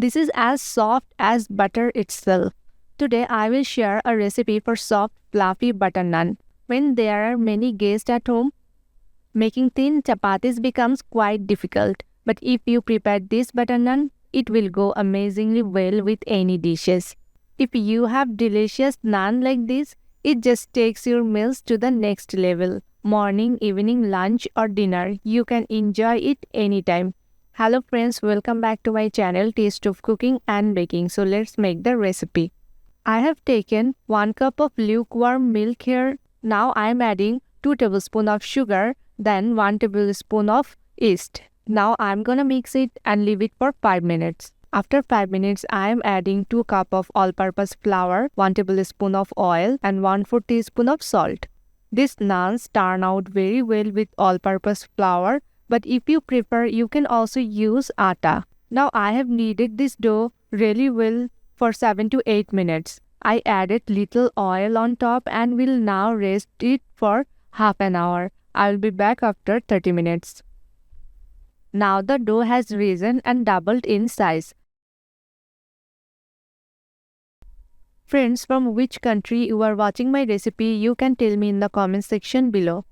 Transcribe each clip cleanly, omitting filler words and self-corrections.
This is as soft as butter itself. Today I will share a recipe for soft, fluffy butter naan. When there are many guests at home, making thin chapatis becomes quite difficult. But if you prepare this butter naan, it will go amazingly well with any dishes. If you have delicious naan like this, it just takes your meals to the next level. Morning, evening, lunch or dinner, you can enjoy it anytime. Hello friends, welcome back to my channel Taste of Cooking and Baking. So let's make the recipe. I have taken 1 cup of lukewarm milk here. Now I am adding 2 tablespoons of sugar, then 1 tablespoon of yeast. Now I am gonna mix it and leave it for 5 minutes. After 5 minutes, I am adding 2 cup of all-purpose flour, 1 tablespoon of oil and 1/4 teaspoon of salt. These naans turn out very well with all-purpose flour, but if you prefer, you can also use atta. Now I have kneaded this dough really well for 7 to 8 minutes. I added little oil on top and will now rest it for half an hour. I will be back after 30 minutes. Now the dough has risen and doubled in size. Friends, from which country you are watching my recipe, you can tell me in the comment section below.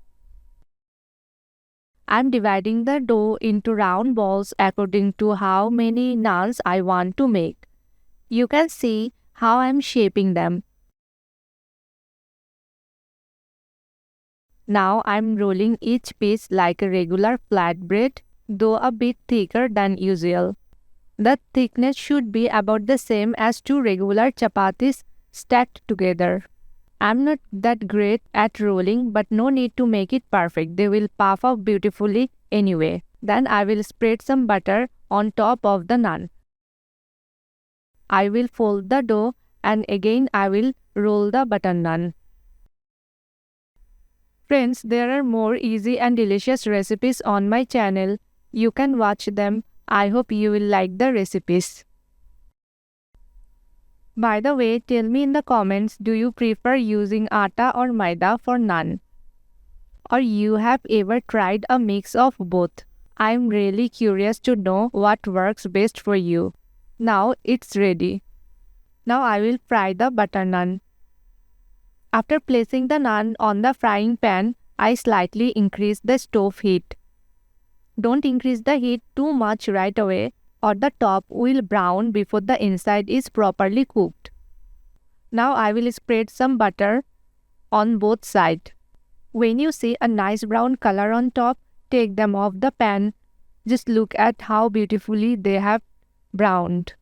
I am dividing the dough into round balls according to how many naans I want to make. You can see how I am shaping them. Now I am rolling each piece like a regular flatbread, though a bit thicker than usual. The thickness should be about the same as 2 regular chapatis stacked together. I'm not that great at rolling, but no need to make it perfect. They will puff up beautifully anyway. Then I will spread some butter on top of the naan. I will fold the dough and again I will roll the butter naan. Friends, there are more easy and delicious recipes on my channel. You can watch them. I hope you will like the recipes. By the way, tell me in the comments, do you prefer using atta or maida for naan? Or you have ever tried a mix of both? I am really curious to know what works best for you. Now it's ready. Now I will fry the butter naan. After placing the naan on the frying pan, I slightly increase the stove heat. Don't increase the heat too much right away, or the top will brown before the inside is properly cooked. Now I will spread some butter on both sides. When you see a nice brown color on top, take them off the pan. Just look at how beautifully they have browned.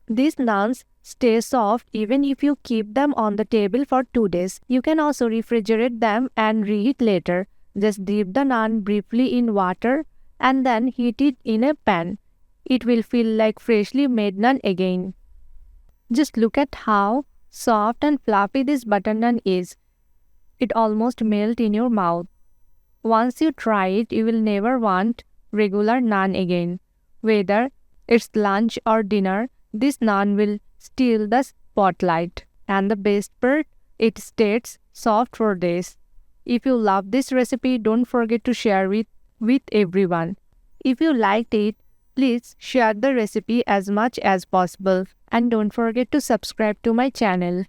These naans stay soft even if you keep them on the table for 2 days. You can also refrigerate them and reheat later. Just dip the naan briefly in water and then heat it in a pan. It will feel like freshly made naan again. Just look at how soft and fluffy this butter naan is. It almost melts in your mouth. Once you try it, you will never want regular naan again. Whether it's lunch or dinner, this naan will steal the spotlight. And the best part, it stays soft for days. If you love this recipe, don't forget to share it with everyone. If you liked it, please share the recipe as much as possible. And don't forget to subscribe to my channel.